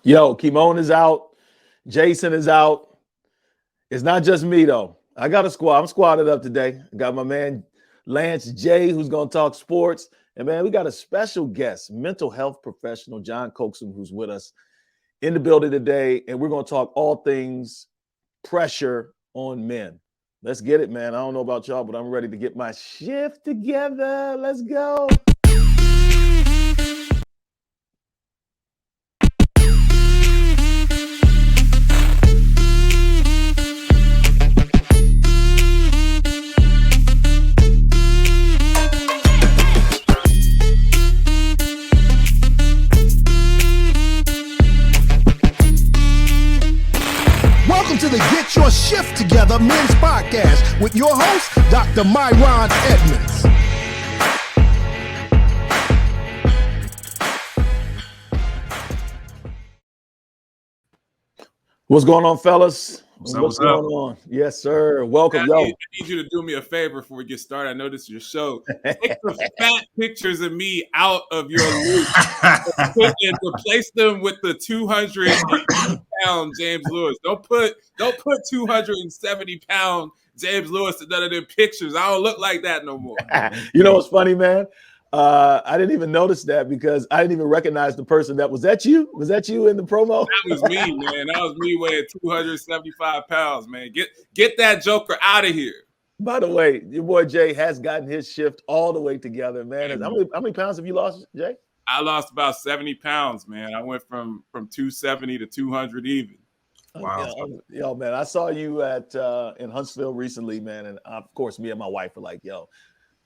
Yo, Kymore is out. Jason is out. It's not just me, though. I got a squad. I'm squadded up today. I got my man Lance J, who's going to talk sports. And, man, we got a special guest, mental health professional John Coaxum, who's with us in the building today. And we're going to talk all things pressure on men. Let's get it, man. I don't know about y'all, but I'm ready to get my shift together. Let's go. To the Get Your S.H.I.F.T. Together Men's Podcast with your host, Dr. Myron Edmonds. What's going on, fellas? What's going on? Yes, sir. Welcome, I need you to do me a favor before we get started. I know this is your show. Take the fat pictures of me out of your loop and replace them with the 200-pound James Lewis. Don't put 270-pound James Lewis in none of them pictures. I don't look like that no more. You know what's funny, man? I didn't even notice that because I didn't even recognize the person. Was that you? Was that you in the promo? That was me, man. That was me weighing 275 pounds, man. Get that joker out of here. By the way, your boy Jay has gotten his shift all the way together, man. How many pounds have you lost, Jay? I lost about 70 pounds, man. I went from 270 to 200 even. Wow. Yo, man, I saw you in Huntsville recently, man. And of course, me and my wife were like, yo,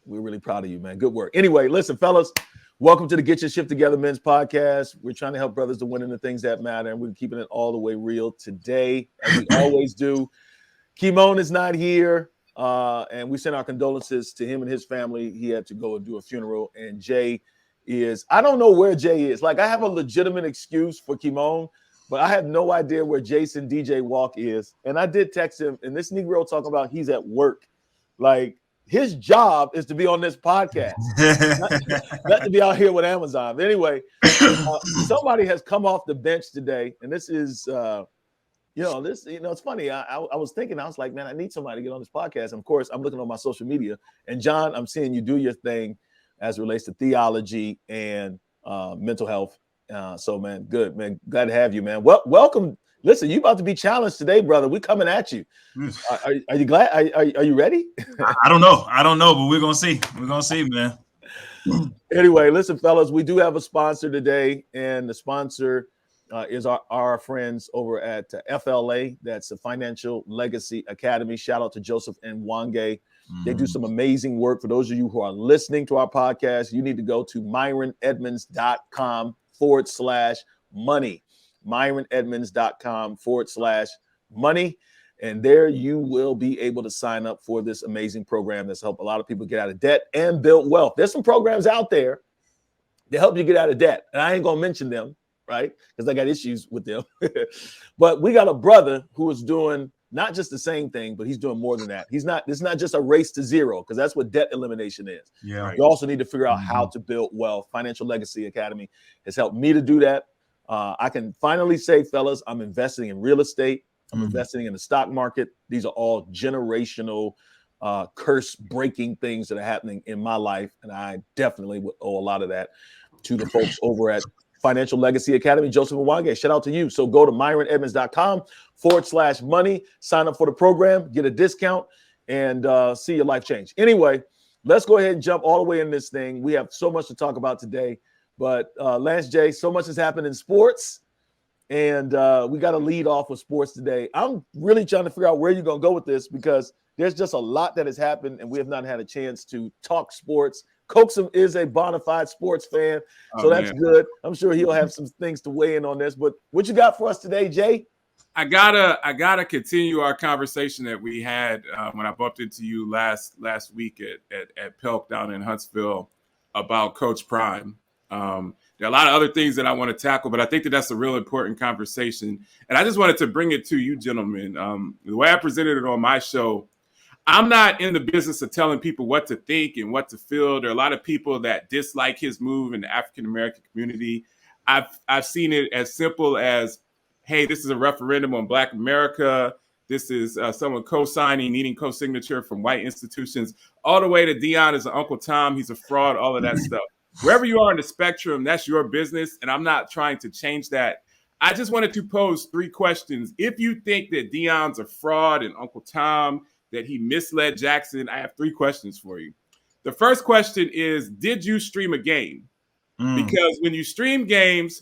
we're really proud of you, man. Good work. Anyway, listen, fellas, welcome to the Get Your S.H.I.F.T. Together Men's Podcast. We're trying to help brothers to win in the things that matter, and we're keeping it all the way real today, as we always do. Kymore is not here, and we send our condolences to him and his family. He had to go and do a funeral, and Jay is – I don't know where Jay is. Like, I have a legitimate excuse for Kymore, but I have no idea where Jason DJ Walk is. And I did text him, and this Negro talking about he's at work. Like, his job is to be on this podcast, not to be out here with Amazon. But anyway, somebody has come off the bench today, and this is, it's funny. I was thinking, I was like, man, I need somebody to get on this podcast. And of course, I'm looking on my social media, and John, I'm seeing you do your thing as it relates to theology and mental health. So, man, good, man. Glad to have you, man. Well, welcome. Listen, you about to be challenged today, brother. We're coming at you. Are you glad? Are you ready? I don't know, but we're gonna see. We're gonna see, man. Anyway, listen, fellas, we do have a sponsor today, and the sponsor is our friends over at FLA. That's the Financial Legacy Academy. Shout out to Joseph and Wange. They do some amazing work. For those of you who are listening to our podcast, you need to go to MyronEdmonds.com/money. MyronEdmonds.com/money. And there you will be able to sign up for this amazing program that's helped a lot of people get out of debt and build wealth. There's some programs out there that help you get out of debt. And I ain't going to mention them, right? Because I got issues with them. But we got a brother who is doing not just the same thing, but he's doing more than that. It's not just a race to zero, because that's what debt elimination is. Yeah. Right? You also need to figure out how to build wealth. Financial Legacy Academy has helped me to do that. I can finally say, fellas, I'm investing in real estate. I'm investing in the stock market. These are all generational, curse-breaking things that are happening in my life, and I definitely would owe a lot of that to the folks over at Financial Legacy Academy, Joseph and Wange. Shout out to you. So go to MyronEdmonds.com/money, sign up for the program, get a discount, and see your life change. Anyway, let's go ahead and jump all the way in this thing. We have so much to talk about today. But Lance J, so much has happened in sports, and we got to lead off with sports today. I'm really trying to figure out where you're going to go with this, because there's just a lot that has happened, and we have not had a chance to talk sports. Coaxum is a bona fide sports fan, so that's good. I'm sure he'll have some things to weigh in on this. But what you got for us today, Jay? I gotta continue our conversation that we had when I bumped into you last week at Pelk down in Huntsville about Coach Prime. There are a lot of other things that I want to tackle, but I think that's a real important conversation. And I just wanted to bring it to you, gentlemen. The way I presented it on my show, I'm not in the business of telling people what to think and what to feel. There are a lot of people that dislike his move in the African-American community. I've seen it as simple as, hey, this is a referendum on Black America. This is someone co-signing, needing co-signature from white institutions, all the way to Deion is an Uncle Tom. He's a fraud, all of that stuff. Wherever you are in the spectrum, that's your business, and I'm not trying to change that. I just wanted to pose 3 questions. If you think that Deion's a fraud and Uncle Tom, that he misled Jackson, I have 3 questions for you. The first question is, did you stream a game? Because when you stream games,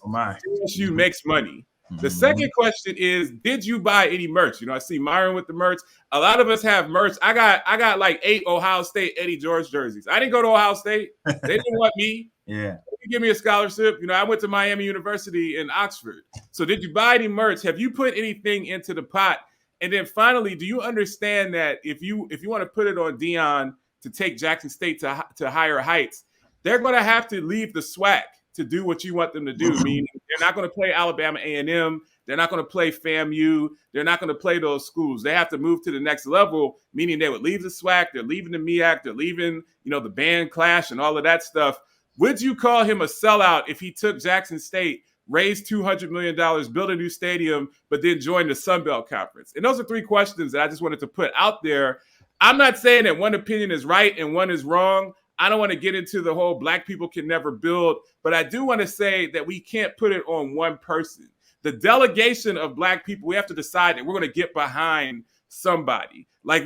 TSU makes money. The second question is, did you buy any merch? You know, I see Myron with the merch. A lot of us have merch. I got like 8 Ohio State Eddie George jerseys. I didn't go to Ohio State. They didn't want me. Yeah. They give me a scholarship. You know, I went to Miami University in Oxford. So did you buy any merch? Have you put anything into the pot? And then finally, do you understand that if you want to put it on Deion to take Jackson State to higher heights, they're going to have to leave the SWAC to do what you want them to do. Meaning they're not going to play Alabama A&M. They're not going to play FAMU. They're not going to play those schools. They have to move to the next level, meaning they would leave the SWAC. They're leaving the MEAC. They're leaving, you know, the band clash and all of that stuff. Would you call him a sellout if he took Jackson State, raised $200 million, built a new stadium, but then joined the Sun Belt Conference? And those are 3 questions that I just wanted to put out there. I'm not saying that one opinion is right and one is wrong. I don't want to get into the whole Black people can never build, but I do want to say that we can't put it on one person. The delegation of Black people, we have to decide that we're going to get behind somebody. Like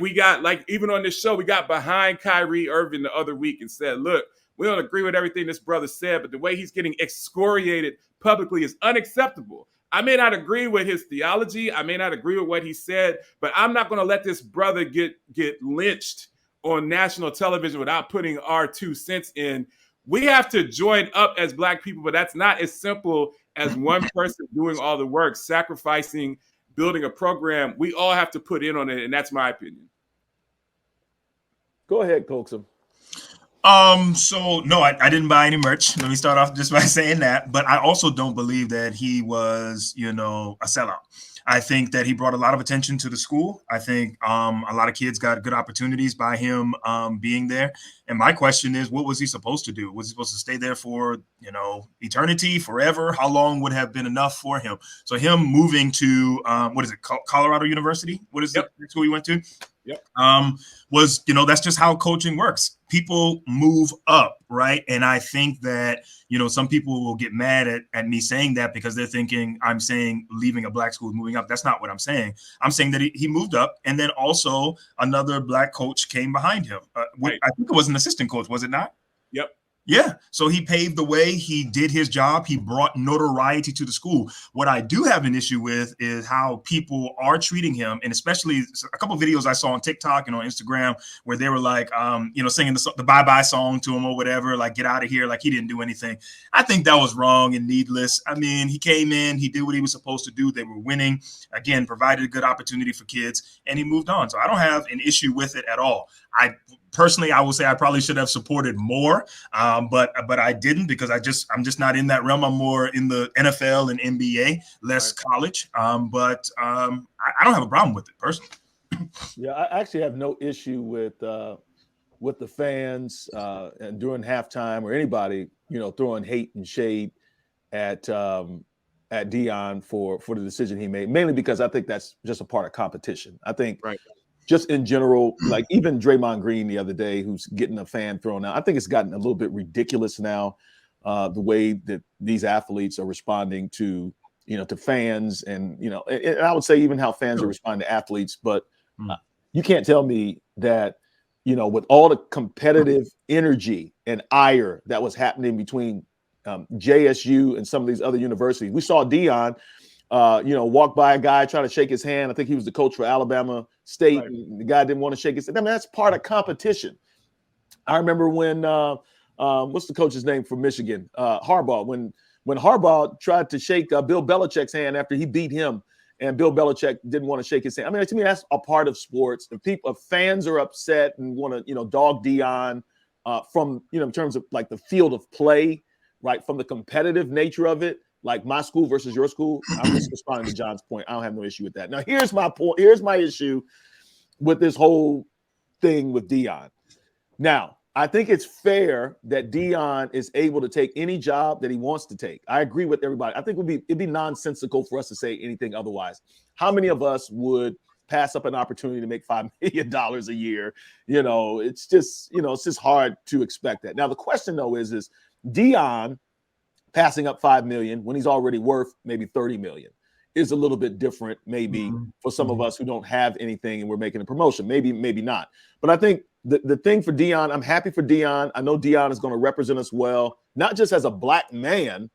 even on this show, we got behind Kyrie Irving the other week and said, look, we don't agree with everything this brother said, but the way he's getting excoriated publicly is unacceptable. I may not agree with his theology. I may not agree with what he said, but I'm not going to let this brother get lynched on national television without putting our 2 cents in. We have to join up as Black people, but that's not as simple as one person doing all the work, sacrificing, building a program. We all have to put in on it, and that's my opinion. Go ahead, Coaxum. So no, I didn't buy any merch. Let me start off just by saying that. But I also don't believe that he was, you know, a sellout. I think that he brought a lot of attention to the school. I think a lot of kids got good opportunities by him being there. And my question is, what was he supposed to do? Was he supposed to stay there for, you know, eternity, forever? How long would have been enough for him? So him moving to, Colorado University? What is the school he went to? Yep. Was, you know, that's just how coaching works. People move up, right? And I think that, you know, some people will get mad at me saying that because they're thinking I'm saying leaving a Black school is moving up. That's not what I'm saying. I'm saying that he moved up, and then also another Black coach came behind him. Right. I think it was an assistant coach, was it not? Yep. Yeah. So he paved the way. He did his job. He brought notoriety to the school. What I do have an issue with is how people are treating him. And especially a couple of videos I saw on TikTok and on Instagram where they were like, you know, singing the bye-bye song to him or whatever, like, get out of here. Like he didn't do anything. I think that was wrong and needless. I mean, he came in, he did what he was supposed to do. They were winning, again, provided a good opportunity for kids, and he moved on. So I don't have an issue with it at all. Personally, I will say I probably should have supported more, but I didn't because I'm just not in that realm. I'm more in the NFL and NBA, less college. But I don't have a problem with it personally. Yeah, I actually have no issue with the fans and during halftime or anybody, you know, throwing hate and shade at Deion for the decision he made. Mainly because I think that's just a part of competition. I think. Right. Just in general, like even Draymond Green the other day, who's getting a fan thrown out. I think it's gotten a little bit ridiculous now, the way that these athletes are responding to, you know, to fans and, you know, and I would say even how fans are responding to athletes. But you can't tell me that, you know, with all the competitive energy and ire that was happening between JSU and some of these other universities, we saw Deion, you know, walk by a guy, try to shake his hand. I think he was the coach for Alabama State. Right. And the guy didn't want to shake his hand. I mean, that's part of competition. I remember when, what's the coach's name from Michigan? Harbaugh. When Harbaugh tried to shake Bill Belichick's hand after he beat him, and Bill Belichick didn't want to shake his hand. I mean, to me, that's a part of sports. If fans are upset and want to, you know, dog Deion from, you know, in terms of like the field of play, right, from the competitive nature of it, like my school versus your school, I'm just responding to John's point. I don't have no issue with that. Now, here's my point. Here's my issue with this whole thing with Deion. Now, I think it's fair that Deion is able to take any job that he wants to take. I agree with everybody. I think it'd be nonsensical for us to say anything otherwise. How many of us would pass up an opportunity to make $5 million a year? It's just hard to expect that. Now, the question though is Deion passing up $5 million when he's already worth maybe $30 million is a little bit different, maybe for some of us who don't have anything and we're making a promotion, maybe not. But I think the thing for Deion, I'm happy for Deion. I know Deion is going to represent us well, not just as a black man,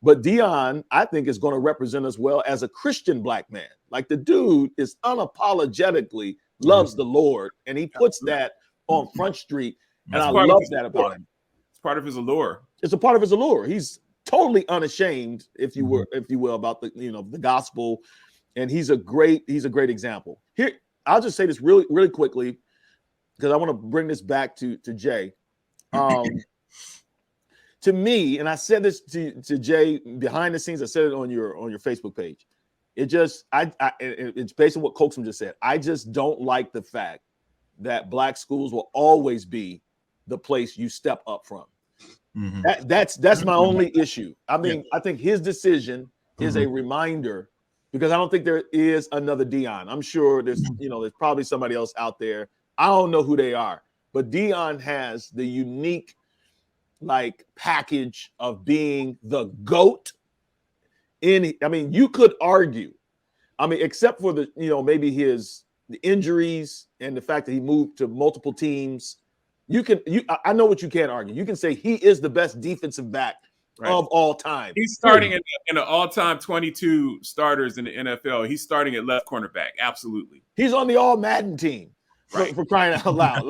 but Deion, I think, is going to represent us well as a Christian black man. Like, the dude is unapologetically loves the Lord, and he puts that on Front Street, and I love that about him. It's part of his allure. It's a part of his allure. He's totally unashamed, if you will, about the gospel, and he's a great example. Here, I'll just say this really, really quickly, because I want to bring this back to Jay. To me, and I said this to Jay behind the scenes, I said it on your Facebook page. It's based on what Coaxum just said. I just don't like the fact that black schools will always be the place you step up from. That's my only issue. I mean, I think his decision is a reminder, because I don't think there is another Deion. I'm sure there's probably somebody else out there. I don't know who they are, but Deion has the unique package of being the GOAT. You could argue, except for maybe the injuries and the fact that he moved to multiple teams. I know what you can't argue. You can say he is the best defensive back of all time. He's starting in the all-time 22 starters in the NFL. He's starting at left cornerback. Absolutely. He's on the All Madden team for crying out loud.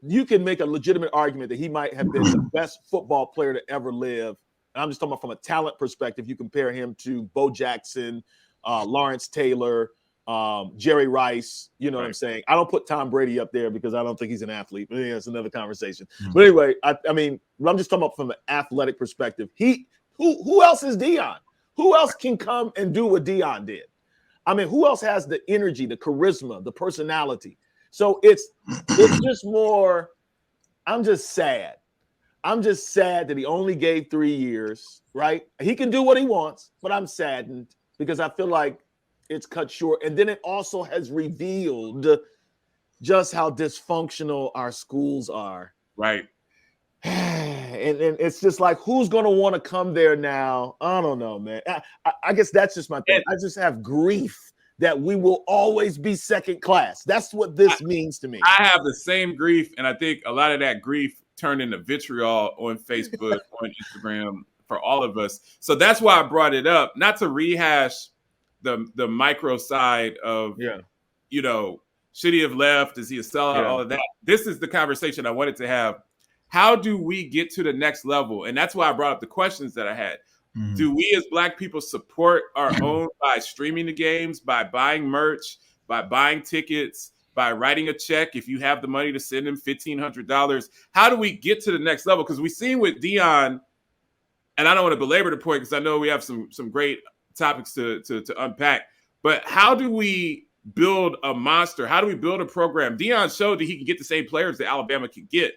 You can make a legitimate argument that he might have been the best football player to ever live. And I'm just talking about from a talent perspective. You compare him to Bo Jackson, Lawrence Taylor, Jerry Rice, what I'm saying? I don't put Tom Brady up there because I don't think he's an athlete, but that's another conversation. But anyway, I'm just talking about from an athletic perspective. Who else is Deion? Who else can come and do what Deion did? Who else has the energy, the charisma, the personality? So it's just more, I'm just sad. I'm just sad that he only gave 3 years, right? He can do what he wants, but I'm saddened because I feel like it's cut short. And then it also has revealed just how dysfunctional our schools are. Right. And it's just like, who's going to want to come there now? I don't know, man. I guess that's just my thing. I just have grief that we will always be second class. That's what this means to me. I have the same grief, and I think a lot of that grief turned into vitriol on Facebook, on Instagram, for all of us. So that's why I brought it up, not to rehash the micro side of, should he have left? Is he a sellout? All of that. This is the conversation I wanted to have. How do we get to the next level? And that's why I brought up the questions that I had. Do we as Black people support our own by streaming the games, by buying merch, by buying tickets, by writing a check if you have the money to send him $1,500? How do we get to the next level? Because we've seen with Deion, and I don't want to belabor the point because I know we have some great topics to unpack, but how do we build a monster? How do we build a program? Deion showed that he can get the same players that Alabama can get,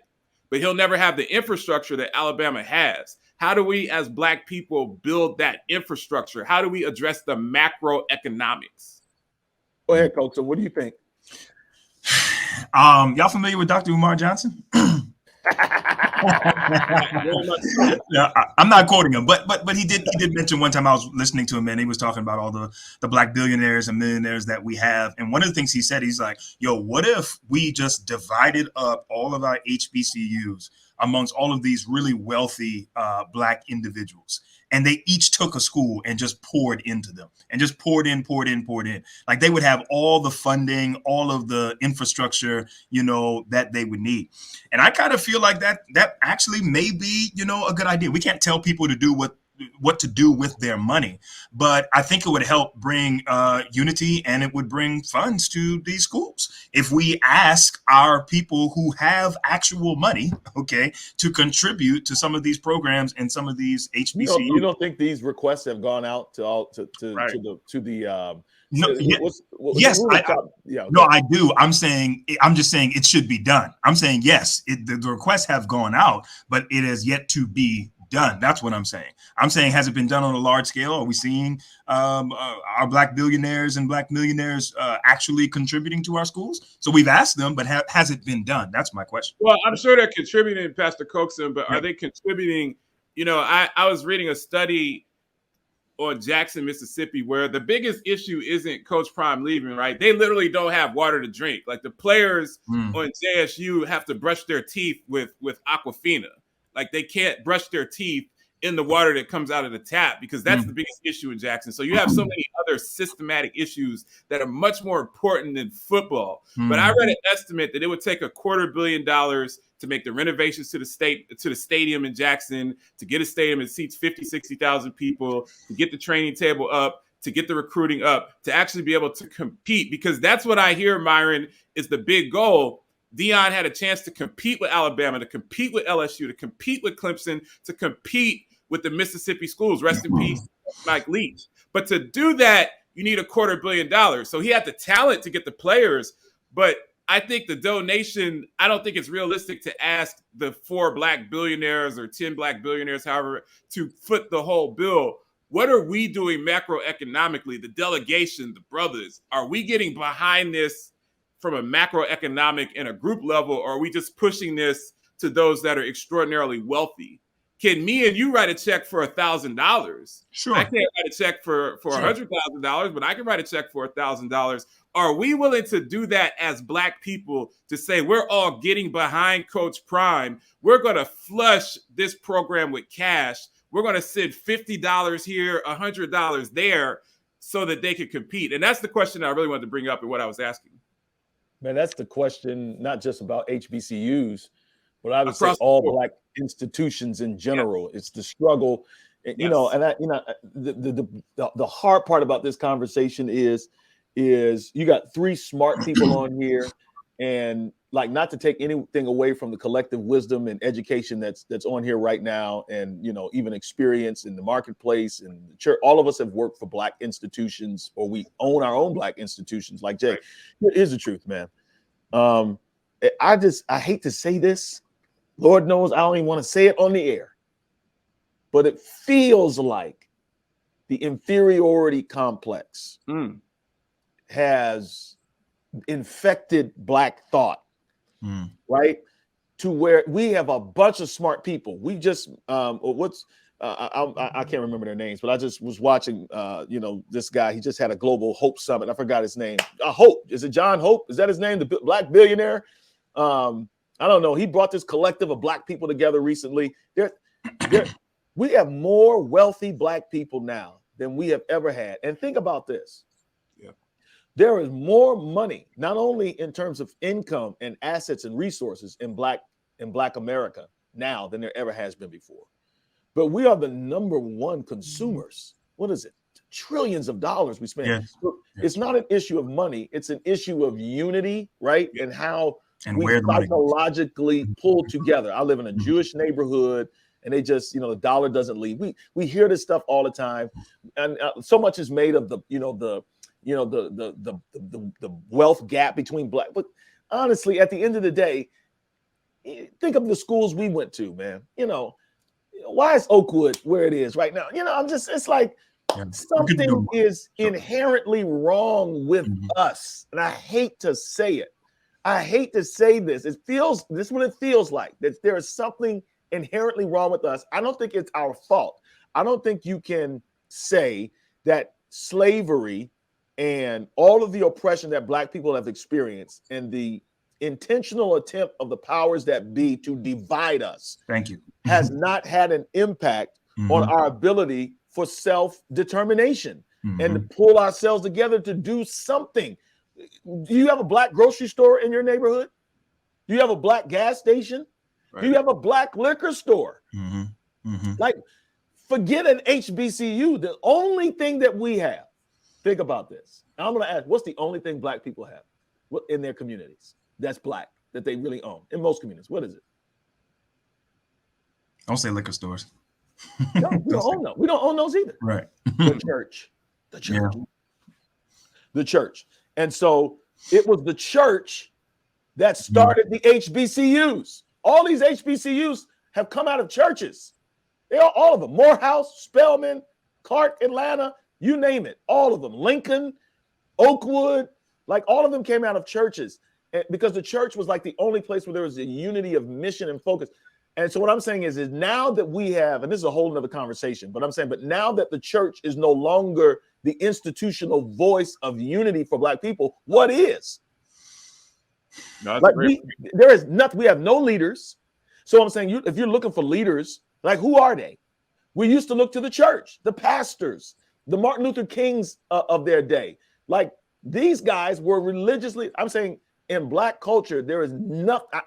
but he'll never have the infrastructure that Alabama has. How do we, as Black people, build that infrastructure? How do we address the macroeconomics? Go ahead, Coach. So what do you think? Y'all familiar with Dr. Umar Johnson? Yeah, I'm not quoting him, but he did mention one time I was listening to him and he was talking about all the Black billionaires and millionaires that we have. And one of the things he said, he's like, what if we just divided up all of our HBCUs amongst all of these really wealthy Black individuals, and they each took a school and just poured into them and just poured in. Like they would have all the funding, all of the infrastructure, that they would need. And I kind of feel like that actually may be, a good idea. We can't tell people to do what to do with their money, but I think it would help bring unity, and it would bring funds to these schools if we ask our people who have actual money, to contribute to some of these programs and some of these HBCUs. You don't think these requests have gone out to the No, Yes, I do. I'm just saying it should be done. I'm saying yes, the requests have gone out, but it has yet to be done. That's what I'm saying. I'm saying, has it been done on a large scale? Are we seeing our Black billionaires and Black millionaires actually contributing to our schools? So we've asked them, but has it been done? That's my question. Well, I'm sure they're contributing, Pastor Coaxum, but are they contributing? You know, I was reading a study on Jackson, Mississippi, where the biggest issue isn't Coach Prime leaving, right? They literally don't have water to drink. Like the players on JSU have to brush their teeth with Aquafina. Like they can't brush their teeth in the water that comes out of the tap, because that's the biggest issue in Jackson. So you have so many other systematic issues that are much more important than football. But I read an estimate that it would take $250 million to make the renovations to the stadium in Jackson, to get a stadium that seats 50, 60,000 people, to get the training table up, to get the recruiting up, to actually be able to compete. Because that's what I hear, Myron, is the big goal. Deion had a chance to compete with Alabama, to compete with LSU, to compete with Clemson, to compete with the Mississippi schools. Rest in peace, Mike Leach. But to do that, you need $250 million. So he had the talent to get the players, but I think the donation, I don't think it's realistic to ask the 4 Black billionaires or 10 Black billionaires, however, to foot the whole bill. What are we doing macroeconomically? The delegation, the brothers, are we getting behind this from a macroeconomic and a group level, or are we just pushing this to those that are extraordinarily wealthy? Can me and you write a check for $1,000? Sure. I can't write a check for $100,000, but I can write a check for $1,000. Are we willing to do that as Black people, to say we're all getting behind Coach Prime? We're going to flush this program with cash. We're going to send $50 here, $100 there, so that they can compete. And that's the question I really wanted to bring up and what I was asking. Man, that's the question, not just about HBCUs, but I would say all Black institutions in general. It's the struggle, you know. And the hard part about this conversation is you got 3 smart people on here, and like, not to take anything away from the collective wisdom and education that's on here right now, and you know, even experience in the marketplace and the church. All of us have worked for Black institutions, or we own our own Black institutions. Like Jay, here's the truth, man. I hate to say this. Lord knows I don't even want to say it on the air, but it feels like the inferiority complex has infected Black thought, right? To where we have a bunch of smart people. We just, I can't remember their names, but I just was watching, you know, this guy. He just had a global Hope Summit. I forgot his name. Hope, is it John Hope? Is that his name? The Black billionaire? I don't know. He brought this collective of Black people together recently. We have more wealthy Black people now than we have ever had. And think about this. Yeah. There is more money, not only in terms of income and assets and resources in Black America now than there ever has been before. But we are the number 1 consumers. What is it? Trillions of dollars we spend. Yeah. So it's not an issue of money. It's an issue of unity, right? And how we psychologically pull together. I live in a Jewish neighborhood, and they just, you know, the dollar doesn't leave. We hear this stuff all the time, and so much is made of the wealth gap between Black. But honestly, at the end of the day, think of the schools we went to, man. You know, why is Oakwood where it is right now? You know, it's like something is inherently wrong with us, and I hate to say it. I hate to say this. This is what it feels like, that there is something inherently wrong with us. I don't think it's our fault. I don't think you can say that slavery and all of the oppression that Black people have experienced and the intentional attempt of the powers that be to divide us, has not had an impact on our ability for self-determination and to pull ourselves together to do something. Do you have a Black grocery store in your neighborhood? Do you have a Black gas station? Right. Do you have a Black liquor store? Like, forget an HBCU. The only thing that we have, think about this. I'm going to ask, what's the only thing Black people have in their communities that's Black, that they really own? In most communities, what is it? Don't say liquor stores. No, we don't own those. We don't own those either. Right. The church. Yeah. the church. And so it was the church that started the HBCUs. All these HBCUs have come out of churches. They are all of them. Morehouse, Spelman, Clark, Atlanta, you name it. All of them. Lincoln, Oakwood, like all of them came out of churches, because the church was like the only place where there was a unity of mission and focus. And so what I'm saying is now that we have, and this is a whole nother conversation, but I'm saying, but now that the church is no longer the institutional voice of unity for Black people, what is? No, like there is nothing. We have no leaders. So I'm saying, if you're looking for leaders, like who are they? We used to look to the church, the pastors, the Martin Luther Kings of their day. Like these guys were religiously, I'm saying in Black culture, there is nothing.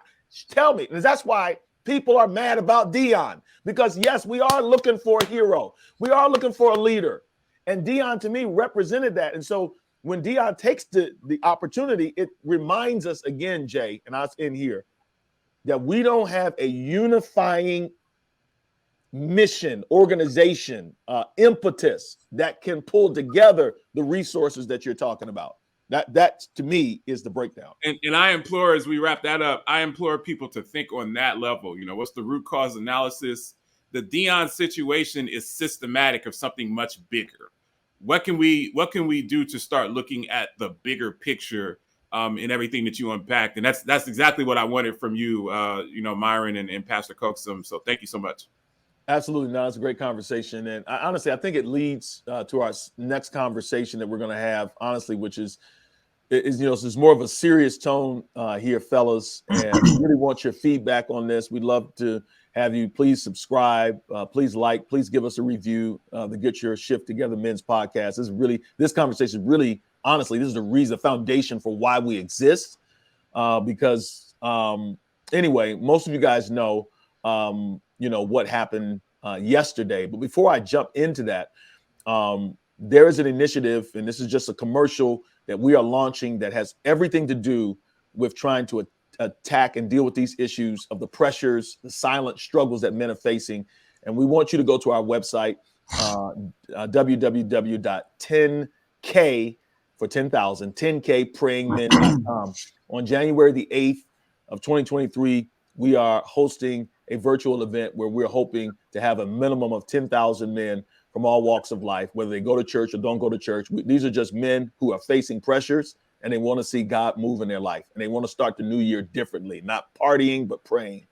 Tell me, and that's why people are mad about Deion, because yes, we are looking for a hero. We are looking for a leader. And Deion, to me, represented that. And so when Deion takes the opportunity, it reminds us again, Jay, and I was in here, that we don't have a unifying mission, organization, impetus that can pull together the resources that you're talking about. That to me is the breakdown. And I implore, as we wrap that up, I implore people to think on that level. You know, what's the root cause analysis? The Deion situation is systematic of something much bigger. What can we do to start looking at the bigger picture in everything that you unpacked? And that's exactly what I wanted from you, Myron and Pastor Coaxum. So thank you so much. Absolutely. No, it's a great conversation. And honestly, I think it leads to our next conversation that we're going to have, honestly, which is there's more of a serious tone here, fellas. And we really want your feedback on this. We'd love to have you please subscribe, please like, please give us a review. The Get Your Shift Together Men's Podcast. This conversation really, honestly, this is the foundation for why we exist. Because anyway, most of you guys know, what happened yesterday. But before I jump into that, there is an initiative, and this is just a commercial that we are launching that has everything to do with trying to attack and deal with these issues of the pressures, the silent struggles that men are facing. And we want you to go to our website, www.10k for 10,000, 10kprayingmen.com. On January the 8th of 2023, we are hosting a virtual event where we're hoping to have a minimum of 10,000 men from all walks of life, whether they go to church or don't go to church. These are just men who are facing pressures and they want to see God move in their life. And they want to start the new year differently, not partying, but praying.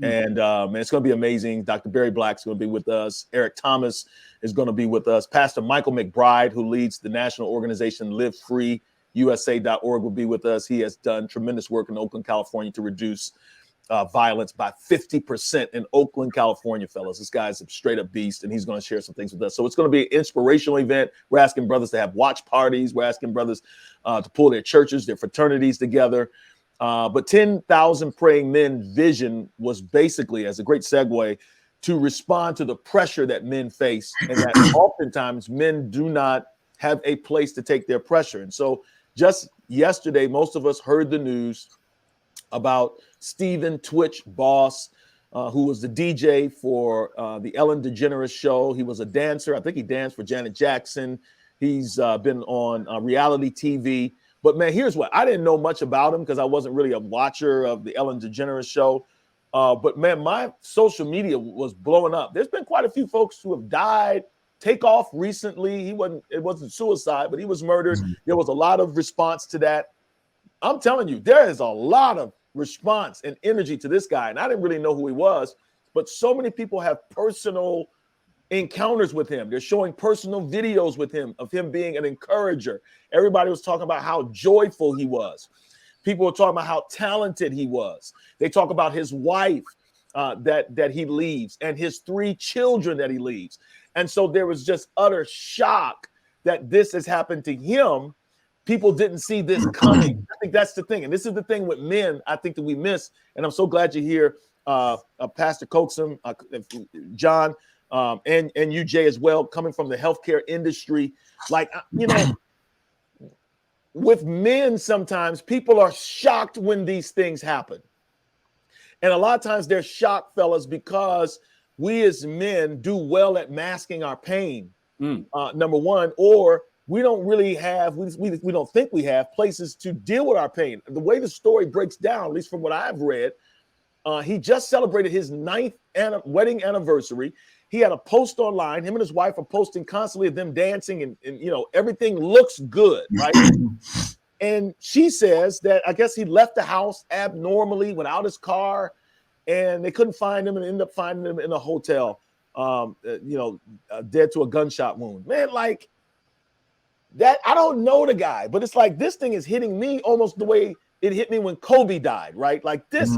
Mm-hmm. And it's going to be amazing. Dr. Barry Black's going to be with us. Eric Thomas is going to be with us. Pastor Michael McBride, who leads the national organization LiveFreeUSA.org, will be with us. He has done tremendous work in Oakland, California to reduce violence by 50% in Oakland, California, fellas. This guy's a straight up beast, and he's going to share some things with us. So it's going to be an inspirational event. We're asking brothers to have watch parties. We're asking brothers to pull their churches, their fraternities together. But 10,000 Praying Men vision was basically, as a great segue, to respond to the pressure that men face, and that oftentimes men do not have a place to take their pressure. And so just yesterday, most of us heard the news about Stephen Twitch Boss, who was the DJ for the Ellen DeGeneres show. He was a dancer. I think he danced for Janet Jackson. He's been on reality TV. But, man, here's what. I didn't know much about him because I wasn't really a watcher of the Ellen DeGeneres show. But, man, my social media was blowing up. There's been quite a few folks who have died. Takeoff recently. It wasn't suicide, but he was murdered. Mm-hmm. There was a lot of response to that. I'm telling you, there is a lot of response and energy to this guy. And I didn't really know who he was, but so many people have personal encounters with him. They're showing personal videos with him of him being an encourager. Everybody was talking about how joyful he was. People were talking about how talented he was. They talk about his wife that he leaves and his 3 children that he leaves. And so there was just utter shock that this has happened to him. People didn't see this coming. I think that's the thing. And this is the thing with men, I think, that we miss. And I'm so glad you're here, Pastor Coaxum, John, and you, Jay, as well, coming from the healthcare industry. Like, with men, sometimes people are shocked when these things happen. And a lot of times they're shocked, fellas, because we as men do well at masking our pain, number one, or we don't really have, we don't think we have places to deal with our pain. The way the story breaks down, at least from what I've read, he just celebrated his 9th wedding anniversary. He had a post online. Him and his wife are posting constantly of them dancing, and everything looks good, right? And she says that I guess he left the house abnormally, without his car, and they couldn't find him, and ended up finding him in a hotel, dead to a gunshot wound. Man, like that, I don't know the guy, but it's like this thing is hitting me almost the way it hit me when Kobe died, right? Like this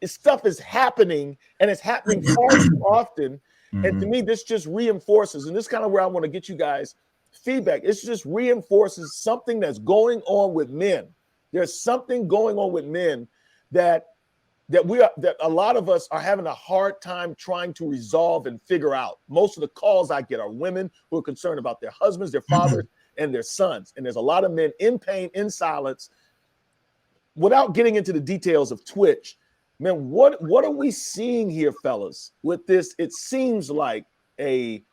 stuff is happening, and it's happening far too often. And to me, this just reinforces, and this is kind of where I want to get you guys feedback. It just reinforces something that's going on with men. There's something going on with men that a lot of us are having a hard time trying to resolve and figure out. Most of the calls I get are women who are concerned about their husbands, their fathers, and their sons. And there's a lot of men in pain, in silence. Without getting into the details of Twitch, man, what are we seeing here, fellas, with this? It seems like it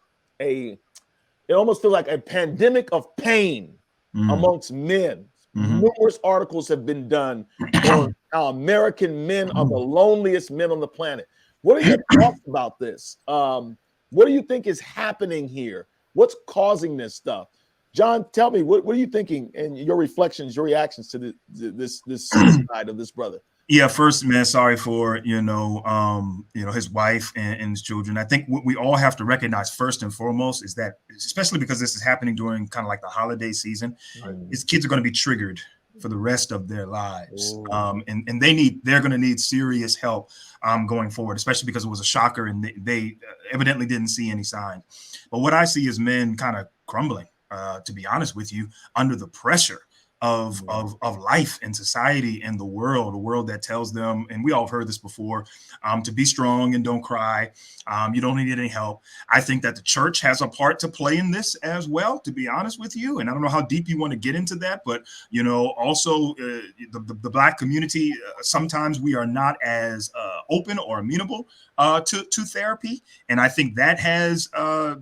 almost feels like a pandemic of pain amongst men. Numerous articles have been done on how American men are the loneliest men on the planet. What are your thoughts about this? What do you think is happening here? What's causing this stuff? John, tell me, what are you thinking, and your reflections, your reactions to this suicide of this brother? Yeah, first, man, sorry for his wife and his children. I think what we all have to recognize first and foremost is that, especially because this is happening during kind of like the holiday season, his kids are going to be triggered for the rest of their lives, and they're going to need serious help going forward, especially because it was a shocker and they evidently didn't see any sign. But what I see is men kind of crumbling, to be honest with you, under the pressure of life and society and the world that tells them, and we all have heard this before, to be strong and don't cry. You don't need any help. I think that the church has a part to play in this as well, to be honest with you. And I don't know how deep you want to get into that, but also the Black community, sometimes we are not as open or amenable to therapy. And I think that has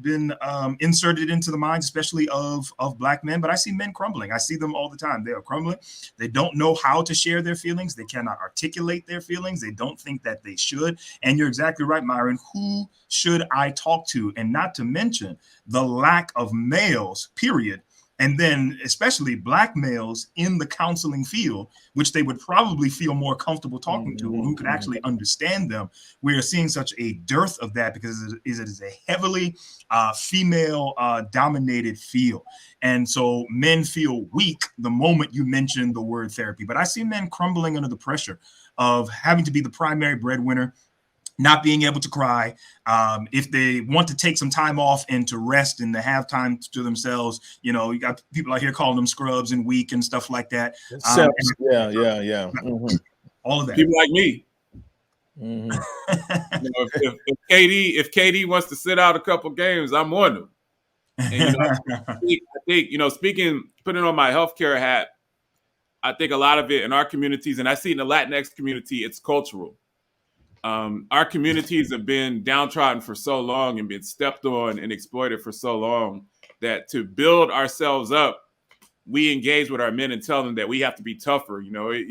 been inserted into the minds, especially of Black men. But I see men crumbling. I see them all the time. They are crumbling. They don't know how to share their feelings. They cannot articulate their feelings. They don't think that they should. And you're exactly right, Myron. Who should I talk to? And not to mention the lack of males, period. And then especially Black males in the counseling field, which they would probably feel more comfortable talking to, who could actually understand them. We are seeing such a dearth of that because it is a heavily female dominated field. And so men feel weak the moment you mention the word therapy. But I see men crumbling under the pressure of having to be the primary breadwinner, not being able to cry. If they want to take some time off and to rest and to have time to themselves, you got people out here calling them scrubs and weak and stuff like that. Yeah. All of that. People like me. If KD wants to sit out a couple games, I'm on him. And, I think, speaking, putting on my healthcare hat, I think a lot of it in our communities, and I see in the Latinx community, it's cultural. Our communities have been downtrodden for so long and been stepped on and exploited for so long that to build ourselves up, we engage with our men and tell them that we have to be tougher.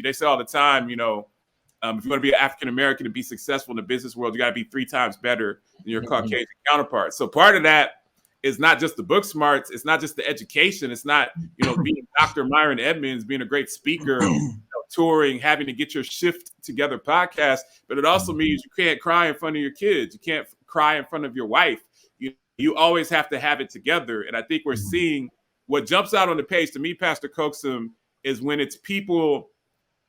They say all the time, if you want to be an African-American and be successful in the business world, you got to be 3 times better than your Caucasian counterpart. So part of that is not just the book smarts. It's not just the education. It's not, being Dr. Myron Edmonds, being a great speaker, touring, having to Get Your Shift Together podcast. But it also means you can't cry in front of your kids. You can't cry in front of your wife. You always have to have it together. And I think we're seeing what jumps out on the page to me, Pastor Coaxum, is when it's people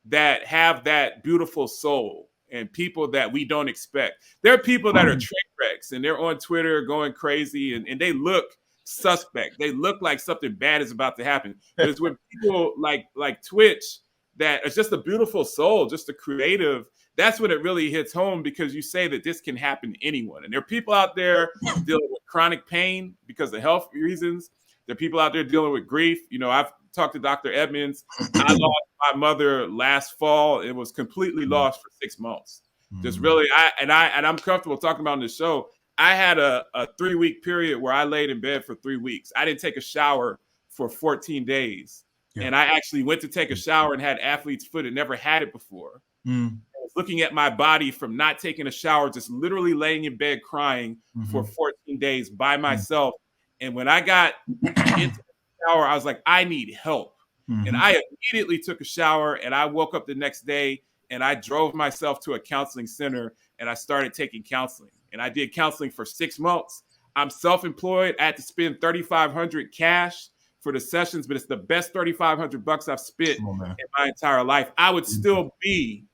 that have that beautiful soul and people that we don't expect. There are people that are train wrecks and they're on Twitter going crazy and they look suspect. They look like something bad is about to happen. But it's when people like Twitch that is just a beautiful soul, just a creative, that's when it really hits home, because you say that this can happen to anyone. And there are people out there dealing with chronic pain because of health reasons. There are people out there dealing with grief. I've talked to Dr. Edmonds. I lost my mother last fall. It was completely lost for 6 months. Just really, I'm comfortable talking about on this show. I had a 3-week period where I laid in bed for 3 weeks. I didn't take a shower for 14 days. Yeah. And I actually went to take a shower and had athlete's foot and never had it before. I was looking at my body from not taking a shower, just literally laying in bed crying for 14 days by myself. And when I got into the shower, I was like, I need help. And I immediately took a shower, and I woke up the next day and I drove myself to a counseling center and I started taking counseling. And I did counseling for 6 months. I'm self-employed. I had to spend $3,500 cash for the sessions, but it's the best $3,500 I've spent in my entire life. I would still be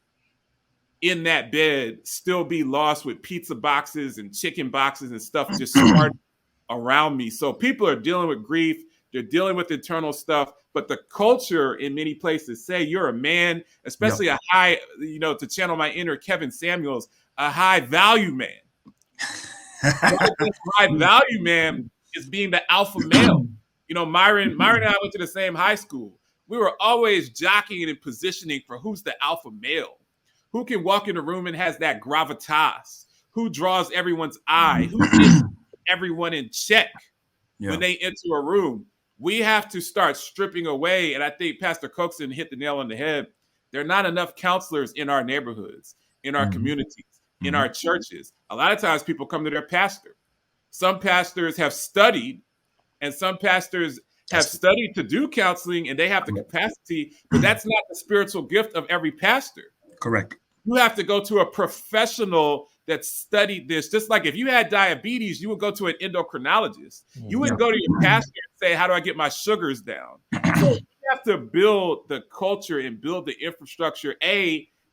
in that bed, still be lost with pizza boxes and chicken boxes and stuff just starting around me. So people are dealing with grief. They're dealing with internal stuff, but the culture in many places say you're a man, especially a high, to channel my inner Kevin Samuels, a high value man. High value man is being the alpha male. Myron and I went to the same high school. We were always jockeying and positioning for who's the alpha male, who can walk in the room and has that gravitas, who draws everyone's eye, who keeps everyone in check when they enter a room. We have to start stripping away. And I think Pastor Coaxum hit the nail on the head. There are not enough counselors in our neighborhoods, in our communities, in our churches. A lot of times people come to their pastor. Some pastors have studied, and some pastors have studied to do counseling, and they have the capacity, but that's not the spiritual gift of every pastor. Correct. You have to go to a professional that studied this. Just like if you had diabetes, you would go to an endocrinologist. You wouldn't go to your pastor and say, how do I get my sugars down? So you have to build the culture and build the infrastructure,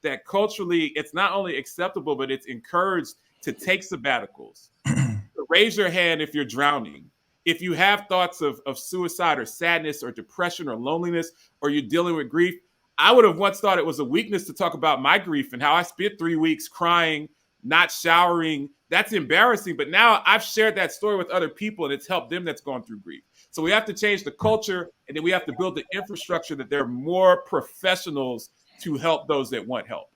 that culturally it's not only acceptable, but it's encouraged to take sabbaticals. Raise your hand if you're drowning. If you have thoughts of suicide or sadness or depression or loneliness, or you're dealing with grief, I would have once thought it was a weakness to talk about my grief and how I spent 3 weeks crying, not showering. That's embarrassing. But now I've shared that story with other people, and it's helped them that's gone through grief. So we have to change the culture, and then we have to build the infrastructure that there are more professionals to help those that want help.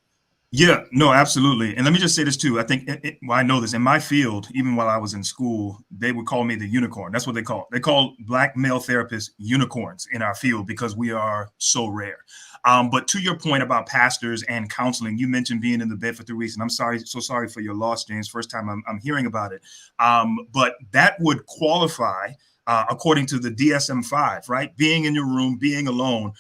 Yeah, no, absolutely. And let me just say this too. I think, I know this in my field, even while I was in school, they would call me the unicorn. That's what they call it. They call Black male therapists unicorns in our field because we are so rare. But to your point about pastors and counseling, you mentioned being in the bed for 3 weeks, and I'm so sorry for your loss, James. First time I'm hearing about it. But that would qualify, according to the DSM-5, right? Being in your room, being alone,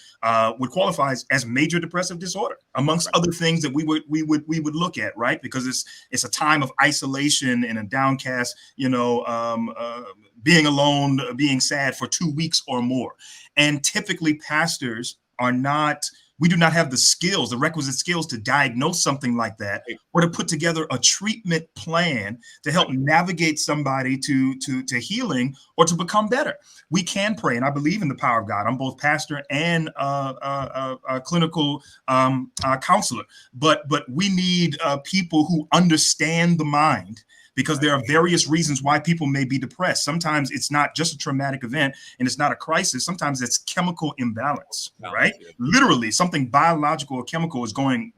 would qualify as major depressive disorder, amongst other things that we would look at, right? Because it's a time of isolation and a downcast, being alone, being sad for 2 weeks or more. And typically pastors we do not have the requisite skills to diagnose something like that, or to put together a treatment plan to help navigate somebody to healing or to become better. We can pray, and I believe in the power of God. I'm both pastor and a clinical counselor, but we need people who understand the mind, because there are various reasons why people may be depressed. Sometimes it's not just a traumatic event and it's not a crisis. Sometimes it's chemical imbalance, right? Literally something biological or chemical is going